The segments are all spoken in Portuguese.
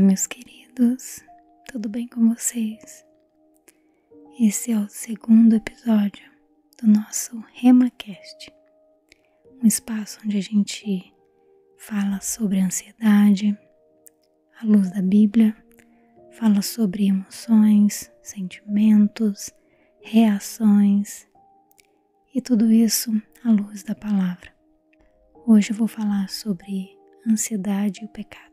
meus queridos, tudo bem com vocês? Esse é o segundo episódio do nosso RemaCast, um espaço onde a gente fala sobre ansiedade, à luz da Bíblia, fala sobre emoções, sentimentos, reações e tudo isso à luz da palavra. Hoje eu vou falar sobre ansiedade e o pecado.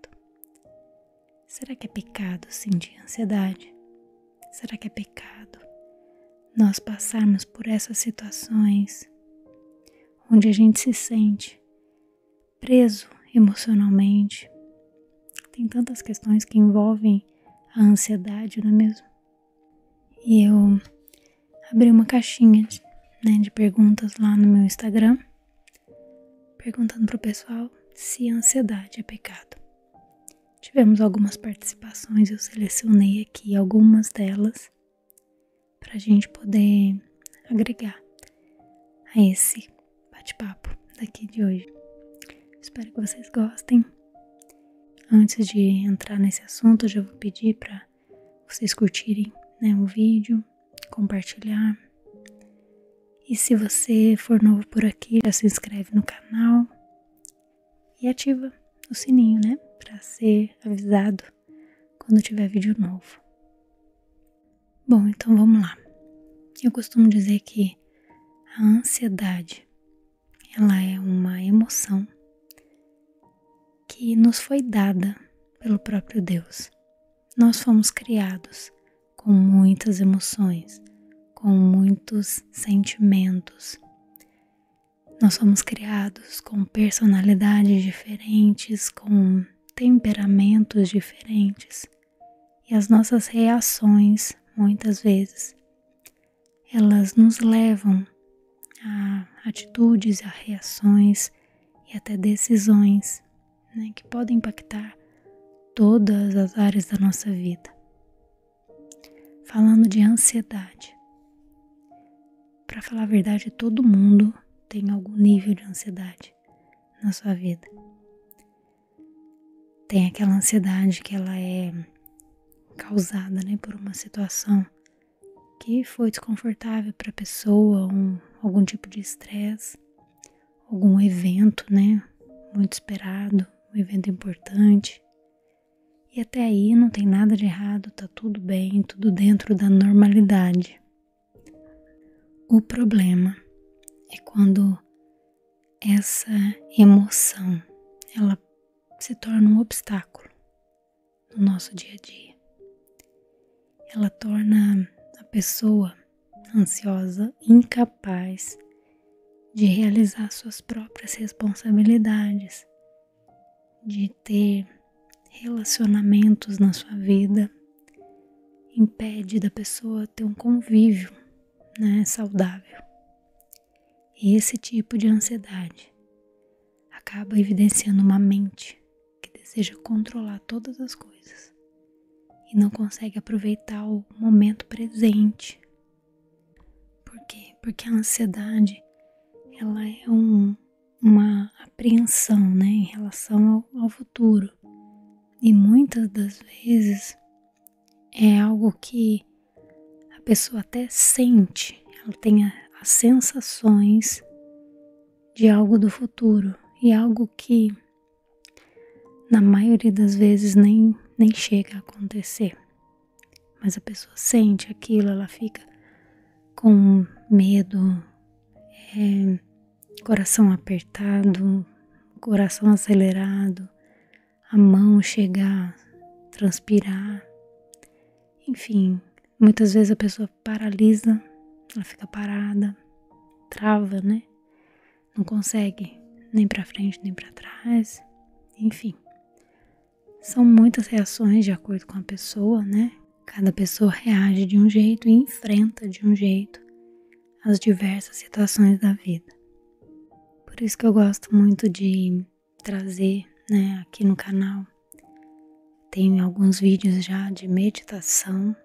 Será que é pecado sentir ansiedade? Será que é pecado nós passarmos por essas situações onde a gente se sente preso emocionalmente? Tem tantas questões que envolvem a ansiedade, não é mesmo? E eu abri uma caixinha de perguntas lá no meu Instagram, perguntando para o pessoal se a ansiedade é pecado. Tivemos algumas participações, eu selecionei aqui algumas delas para a gente poder agregar a esse bate-papo daqui de hoje. Espero que vocês gostem. Antes de entrar nesse assunto, eu já vou pedir para vocês curtirem o vídeo, compartilhar. E se você for novo por aqui, já se inscreve no canal e ativa o sininho, para ser avisado quando tiver vídeo novo. Bom, então vamos lá. Eu costumo dizer que a ansiedade, ela é uma emoção que nos foi dada pelo próprio Deus. Nós fomos criados com muitas emoções, com muitos sentimentos. Nós fomos criados com personalidades diferentes, com temperamentos diferentes. E as nossas reações, muitas vezes, elas nos levam a atitudes, a reações e até decisões, que podem impactar todas as áreas da nossa vida. Falando de ansiedade, para falar a verdade, todo mundo tem algum nível de ansiedade na sua vida. Tem aquela ansiedade que ela é causada por uma situação que foi desconfortável para a pessoa, algum tipo de estresse, algum evento muito esperado, um evento importante. E até aí não tem nada de errado, tá tudo bem, tudo dentro da normalidade. O problema é quando essa emoção, ela se torna um obstáculo no nosso dia a dia. Ela torna a pessoa ansiosa incapaz de realizar suas próprias responsabilidades, de ter relacionamentos na sua vida, impede da pessoa ter um convívio saudável. E esse tipo de ansiedade acaba evidenciando uma mente que deseja controlar todas as coisas e não consegue aproveitar o momento presente. Por quê? Porque a ansiedade, ela é uma apreensão em relação ao futuro. E muitas das vezes é algo que a pessoa até sente, ela tem as sensações de algo do futuro e algo que na maioria das vezes nem chega a acontecer. Mas a pessoa sente aquilo, ela fica com medo, coração apertado, coração acelerado, a mão chega a transpirar. Enfim, muitas vezes a pessoa paralisa, ela fica parada, trava, não consegue nem para frente nem para trás. Enfim, são muitas reações de acordo com a pessoa, Cada pessoa reage de um jeito e enfrenta de um jeito as diversas situações da vida. Por isso que eu gosto muito de trazer, aqui no canal. Tenho alguns vídeos já de meditação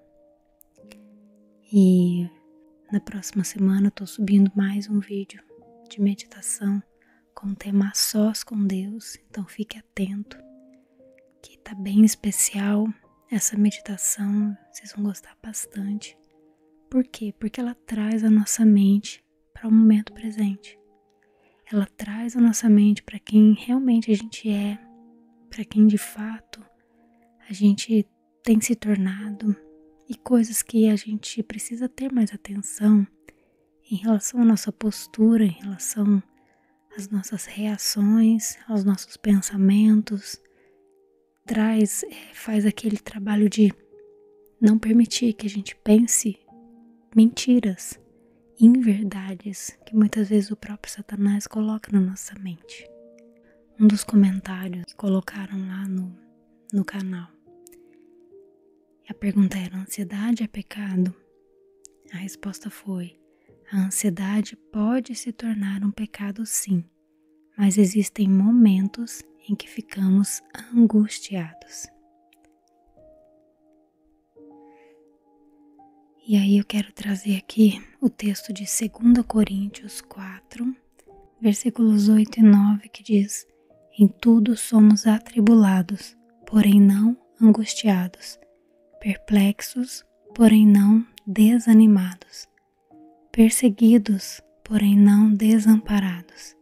e na próxima semana eu tô subindo mais um vídeo de meditação com o tema Sós com Deus, então fique atento que tá tá bem especial essa meditação, vocês vão gostar bastante. Por quê? Porque ela traz a nossa mente para o momento presente. Ela traz a nossa mente para quem realmente a gente é, para quem de fato a gente tem se tornado e coisas que a gente precisa ter mais atenção em relação à nossa postura, em relação às nossas reações, aos nossos pensamentos. Faz aquele trabalho de não permitir que a gente pense mentiras, inverdades que muitas vezes o próprio Satanás coloca na nossa mente. Um dos comentários que colocaram lá no canal, a pergunta era: ansiedade é pecado? A resposta foi: a ansiedade pode se tornar um pecado, sim, mas existem momentos em que ficamos angustiados. E aí eu quero trazer aqui o texto de 2 Coríntios 4, versículos 8 e 9, que diz: em tudo somos atribulados, porém não angustiados, perplexos, porém não desanimados, perseguidos, porém não desamparados,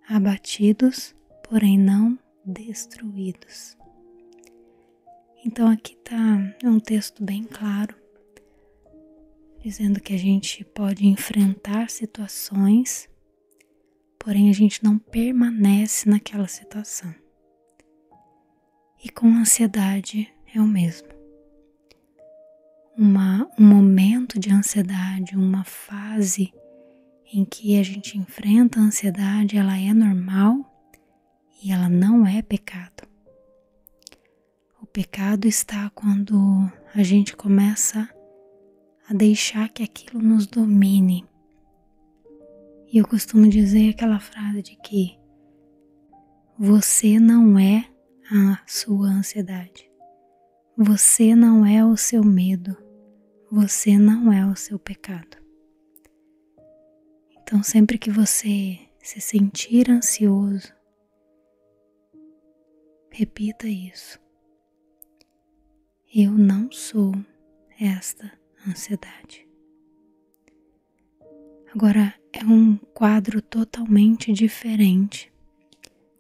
abatidos, porém não destruídos. Então aqui é um texto bem claro, dizendo que a gente pode enfrentar situações, porém a gente não permanece naquela situação. E com ansiedade é o mesmo. Um momento de ansiedade, uma fase em que a gente enfrenta a ansiedade, ela é normal e ela não é pecado. O pecado está quando a gente começa a deixar que aquilo nos domine. E eu costumo dizer aquela frase de que você não é a sua ansiedade, você não é o seu medo, você não é o seu pecado. Então sempre que você se sentir ansioso, repita isso: eu não sou esta ansiedade. Agora, é um quadro totalmente diferente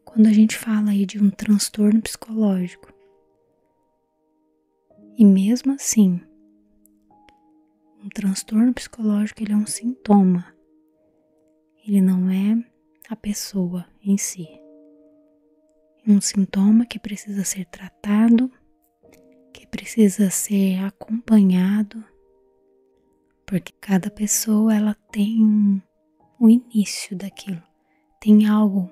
quando a gente fala aí de um transtorno psicológico. E mesmo assim, um transtorno psicológico ele é um sintoma. Ele não é a pessoa em si. É um sintoma que precisa ser tratado, que precisa ser acompanhado, porque cada pessoa ela tem um início daquilo, tem algo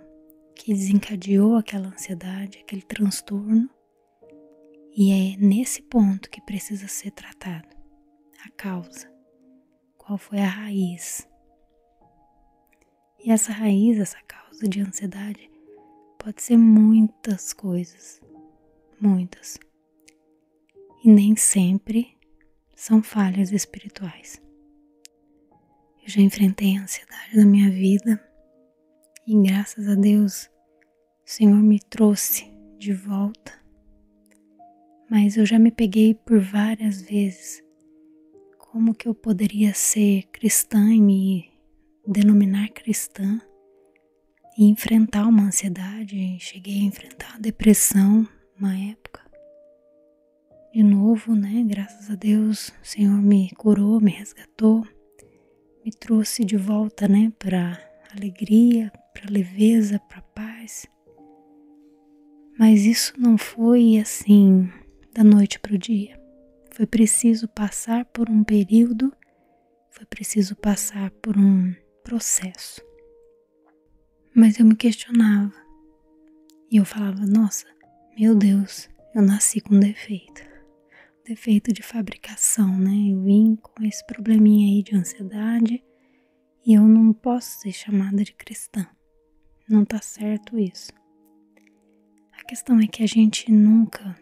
que desencadeou aquela ansiedade, aquele transtorno, e é nesse ponto que precisa ser tratado a causa, qual foi a raiz. E essa raiz, essa causa de ansiedade pode ser muitas coisas, muitas, e nem sempre são falhas espirituais. Eu já enfrentei a ansiedade na minha vida e graças a Deus o Senhor me trouxe de volta. Mas eu já me peguei por várias vezes como que eu poderia ser cristã e me denominar cristã e enfrentar uma ansiedade. Cheguei a enfrentar a depressão uma época. De novo, né? Graças a Deus o Senhor me curou, me resgatou, me trouxe de volta, né, para alegria, para leveza, para paz. Mas isso não foi assim da noite para o dia. Foi preciso passar por um período, foi preciso passar por um processo. Mas eu me questionava e eu falava: nossa, meu Deus, eu nasci com defeito. Defeito de fabricação, né? Eu vim com esse probleminha aí de ansiedade e eu não posso ser chamada de cristã. Não tá certo isso. A questão é que a gente nunca,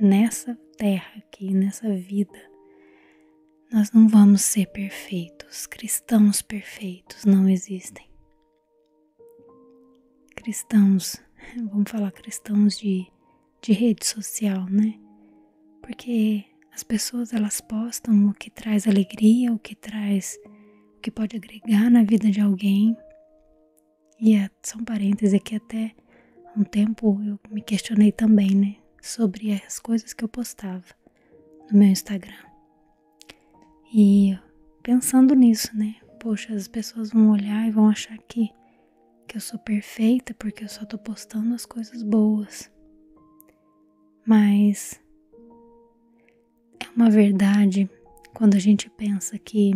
nessa terra aqui, nessa vida, nós não vamos ser perfeitos. Cristãos perfeitos não existem. Cristãos, vamos falar cristãos de de rede social, né? Porque as pessoas, elas postam o que traz alegria, o que pode agregar na vida de alguém. E só um parêntese aqui, até há um tempo eu me questionei também, né? Sobre as coisas que eu postava no meu Instagram. E pensando nisso, né? Poxa, as pessoas vão olhar e vão achar que eu sou perfeita porque eu só tô postando as coisas boas. Mas é uma verdade quando a gente pensa que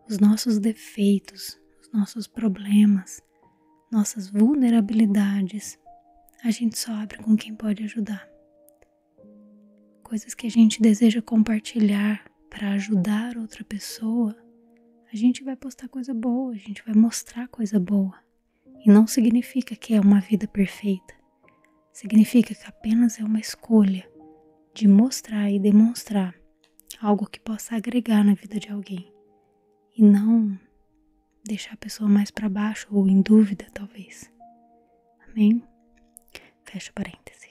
os nossos defeitos, os nossos problemas, nossas vulnerabilidades, a gente só abre com quem pode ajudar. Coisas que a gente deseja compartilhar para ajudar outra pessoa, a gente vai postar coisa boa, a gente vai mostrar coisa boa. E não significa que é uma vida perfeita. Significa que apenas é uma escolha de mostrar e demonstrar algo que possa agregar na vida de alguém. E não deixar a pessoa mais para baixo ou em dúvida, talvez. Amém? Fecha parêntese.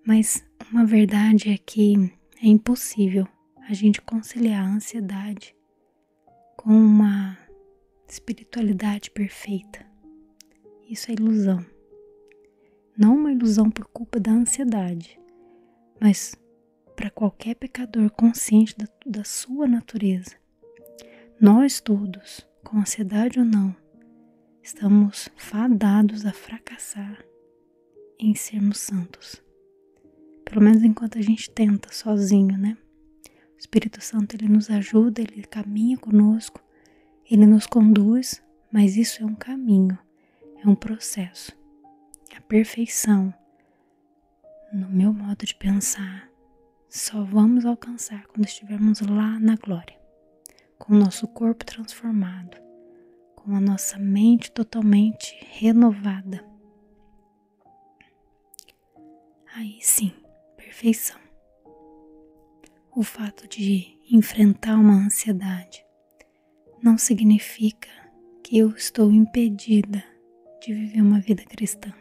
Mas uma verdade é que é impossível a gente conciliar a ansiedade com uma espiritualidade perfeita. Isso é ilusão. Não uma ilusão por culpa da ansiedade, mas para qualquer pecador consciente da sua natureza. Nós todos, com ansiedade ou não, estamos fadados a fracassar em sermos santos. Pelo menos enquanto a gente tenta sozinho, né? O Espírito Santo, ele nos ajuda, ele caminha conosco, ele nos conduz, mas isso é um caminho, é um processo. A perfeição, no meu modo de pensar, só vamos alcançar quando estivermos lá na glória, com o nosso corpo transformado, com a nossa mente totalmente renovada. Aí sim, perfeição. O fato de enfrentar uma ansiedade não significa que eu estou impedida de viver uma vida cristã.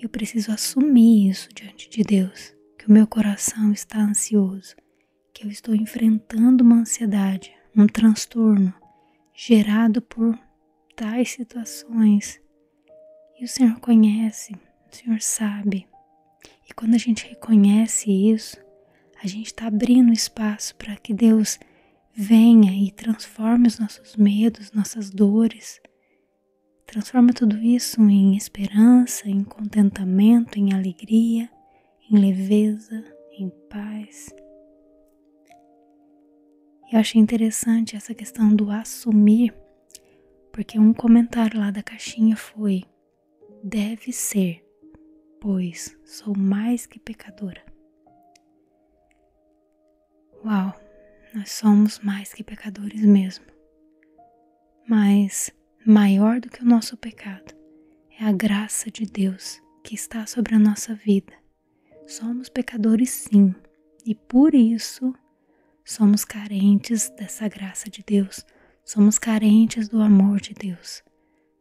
Eu preciso assumir isso diante de Deus, que o meu coração está ansioso, que eu estou enfrentando uma ansiedade, um transtorno gerado por tais situações. E o Senhor conhece, o Senhor sabe. E quando a gente reconhece isso, a gente está abrindo espaço para que Deus venha e transforme os nossos medos, nossas dores. Transforma tudo isso em esperança, em contentamento, em alegria, em leveza, em paz. Eu achei interessante essa questão do assumir, porque um comentário lá da caixinha foi: deve ser, pois sou mais que pecadora. Uau, nós somos mais que pecadores mesmo. Mas maior do que o nosso pecado é a graça de Deus que está sobre a nossa vida. Somos pecadores sim, e por isso somos carentes dessa graça de Deus, somos carentes do amor de Deus,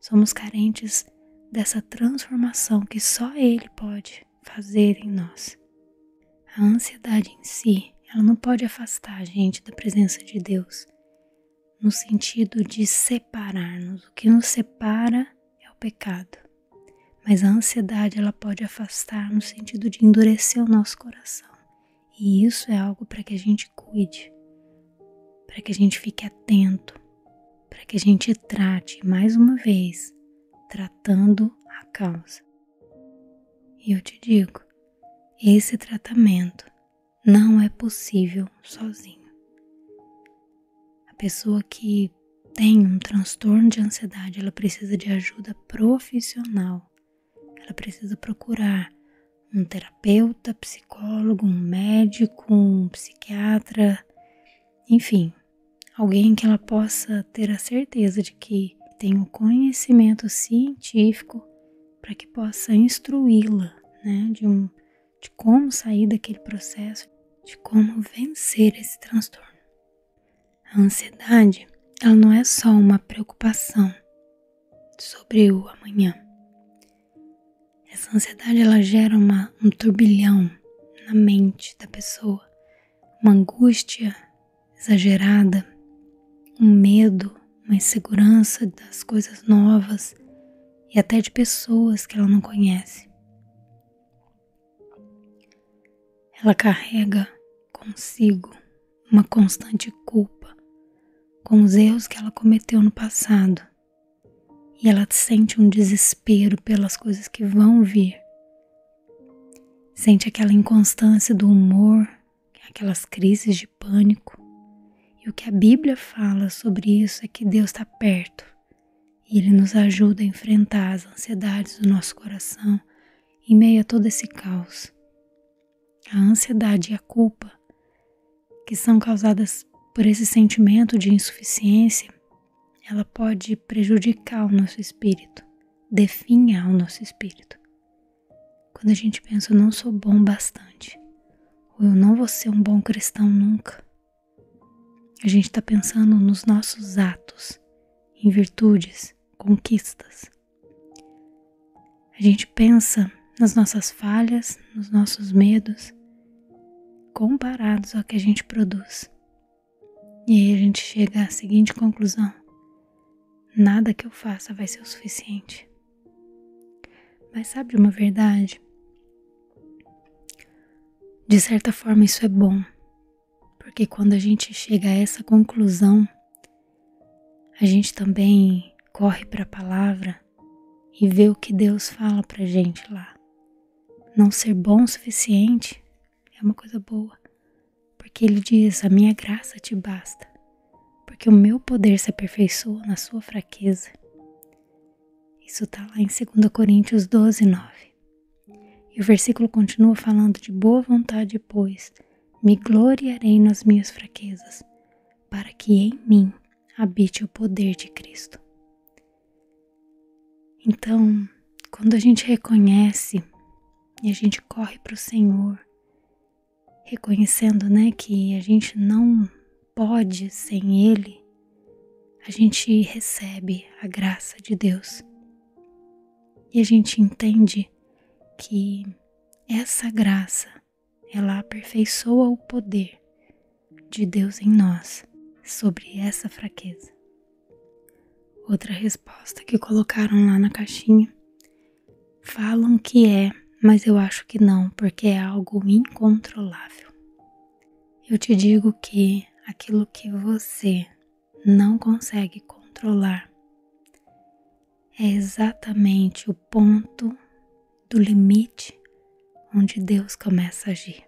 somos carentes dessa transformação que só Ele pode fazer em nós. A ansiedade em si, ela não pode afastar a gente da presença de Deus, no sentido de separar-nos. O que nos separa é o pecado. Mas a ansiedade, ela pode afastar no sentido de endurecer o nosso coração. E isso é algo para que a gente cuide, para que a gente fique atento, para que a gente trate, mais uma vez, tratando a causa. E eu te digo, esse tratamento não é possível sozinho. A pessoa que tem um transtorno de ansiedade, ela precisa de ajuda profissional. Ela precisa procurar um terapeuta, psicólogo, um médico, um psiquiatra, enfim, alguém que ela possa ter a certeza de que tem o conhecimento científico para que possa instruí-la, né, de como sair daquele processo, de como vencer esse transtorno. A ansiedade, ela não é só uma preocupação sobre o amanhã. essa ansiedade ela gera um turbilhão na mente da pessoa, uma angústia exagerada, um medo, uma insegurança das coisas novas e até de pessoas que ela não conhece. Ela carrega consigo uma constante culpa com os erros que ela cometeu no passado e ela sente um desespero pelas coisas que vão vir. Sente aquela inconstância do humor, aquelas crises de pânico. E o que a Bíblia fala sobre isso é que Deus está perto e Ele nos ajuda a enfrentar as ansiedades do nosso coração em meio a todo esse caos. A ansiedade e a culpa, que são causadas por esse sentimento de insuficiência, ela pode prejudicar o nosso espírito, definhar o nosso espírito. Quando a gente pensa, eu não sou bom bastante, ou eu não vou ser um bom cristão nunca, a gente está pensando nos nossos atos, em virtudes, conquistas. A gente pensa nas nossas falhas, nos nossos medos, comparados ao que a gente produz. E aí a gente chega à seguinte conclusão: nada que eu faça vai ser o suficiente. Mas sabe uma verdade? De certa forma isso é bom, porque quando a gente chega a essa conclusão, a gente também corre para a palavra e vê o que Deus fala pra gente lá. Não ser bom o suficiente é uma coisa boa, porque Ele diz, a minha graça te basta, porque o meu poder se aperfeiçoa na sua fraqueza. Isso está lá em 2 Coríntios 12, 9. E o versículo continua falando de boa vontade, pois me gloriarei nas minhas fraquezas, para que em mim habite o poder de Cristo. Então, quando a gente reconhece e a gente corre para o Senhor, reconhecendo, que a gente não pode sem Ele, a gente recebe a graça de Deus. E a gente entende que essa graça, ela aperfeiçoa o poder de Deus em nós sobre essa fraqueza. Outra resposta que colocaram lá na caixinha, falam que é, mas eu acho que não, porque é algo incontrolável. Eu te digo que aquilo que você não consegue controlar é exatamente o ponto do limite onde Deus começa a agir.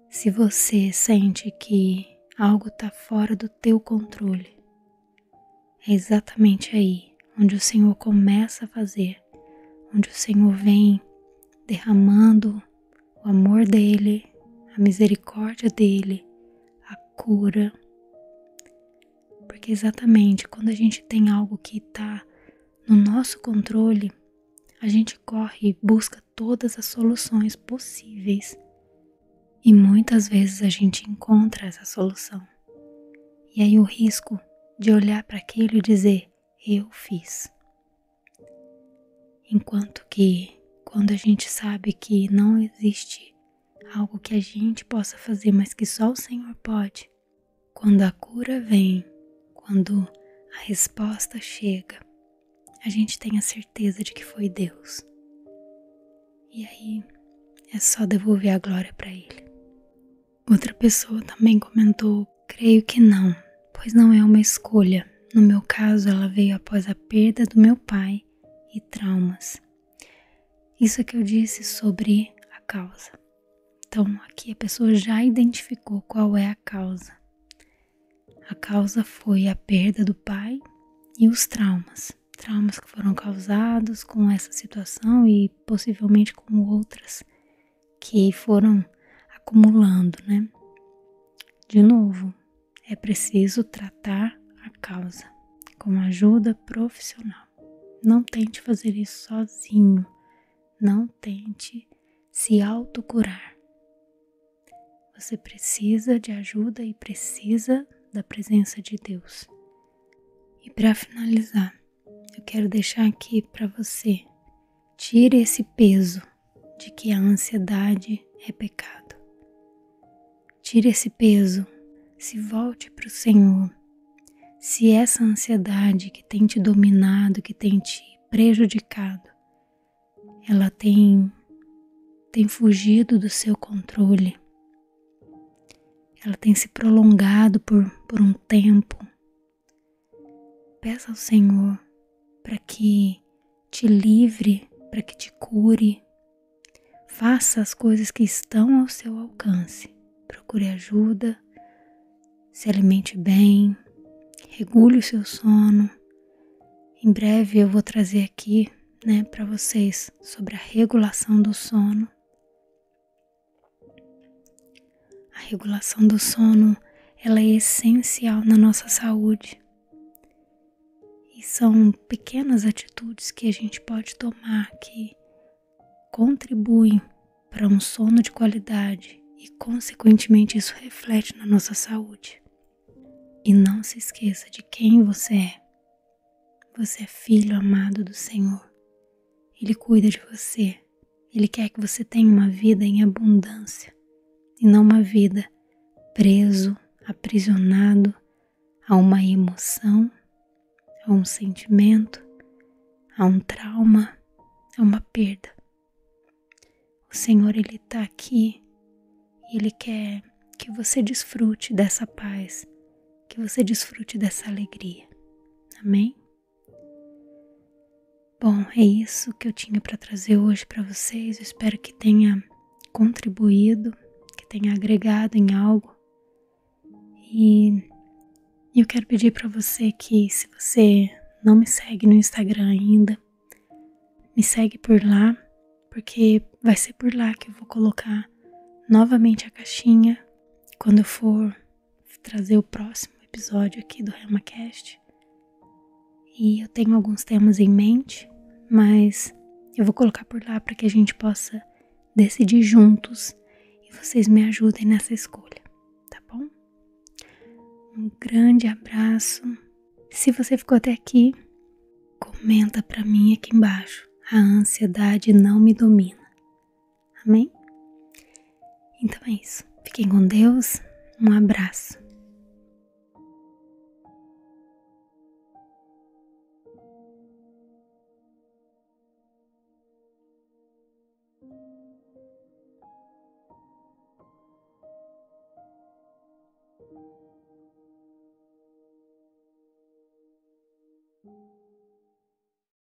Se você sente que algo está fora do teu controle, é exatamente aí onde o Senhor começa a fazer, onde o Senhor vem derramando o amor dEle, a misericórdia dEle, a cura. Porque exatamente quando a gente tem algo que está no nosso controle, a gente corre e busca todas as soluções possíveis. E muitas vezes a gente encontra essa solução. E aí o risco de olhar para aquilo e dizer, eu fiz. Enquanto que quando a gente sabe que não existe algo que a gente possa fazer, mas que só o Senhor pode, quando a cura vem, quando a resposta chega, a gente tem a certeza de que foi Deus. E aí é só devolver a glória para Ele. Outra pessoa também comentou, creio que não, pois não é uma escolha. No meu caso, ela veio após a perda do meu pai e traumas. Isso é que eu disse sobre a causa. Então, aqui a pessoa já identificou qual é a causa. A causa foi a perda do pai e os traumas. Traumas que foram causados com essa situação e possivelmente com outras que foram acumulando, De novo, é preciso tratar a causa com ajuda profissional. Não tente fazer isso sozinho. Não tente se autocurar. Você precisa de ajuda e precisa da presença de Deus. E para finalizar, eu quero deixar aqui para você Tire esse peso de que a ansiedade é pecado. Tire esse peso, se volte para o Senhor. Se essa ansiedade que tem te dominado, que tem te prejudicado, ela tem fugido do seu controle, ela tem se prolongado por um tempo, peça ao Senhor para que te livre, para que te cure. Faça as coisas que estão ao seu alcance. Procure ajuda, se alimente bem, regule o seu sono. Em breve eu vou trazer aqui, para vocês sobre a regulação do sono. A regulação do sono, ela é essencial na nossa saúde. E são pequenas atitudes que a gente pode tomar que contribuem para um sono de qualidade e, consequentemente, isso reflete na nossa saúde. E não se esqueça de quem você é. Você é filho amado do Senhor. Ele cuida de você. Ele quer que você tenha uma vida em abundância e não uma vida preso, aprisionado a uma emoção, a um sentimento, a um trauma, a uma perda. O Senhor, Ele está aqui e Ele quer que você desfrute dessa paz, que você desfrute dessa alegria. Amém? Bom, é isso que eu tinha para trazer hoje para vocês. Eu espero que tenha contribuído, que tenha agregado em algo. E eu quero pedir para você que, se você não me segue no Instagram ainda, me segue por lá, porque vai ser por lá que eu vou colocar novamente a caixinha quando eu for trazer o próximo episódio aqui do RemaCast. E eu tenho alguns temas em mente, mas eu vou colocar por lá para que a gente possa decidir juntos e vocês me ajudem nessa escolha, tá bom? Um grande abraço. Se você ficou até aqui, comenta para mim aqui embaixo. A ansiedade não me domina. Amém? Então é isso. Fiquem com Deus. Um abraço.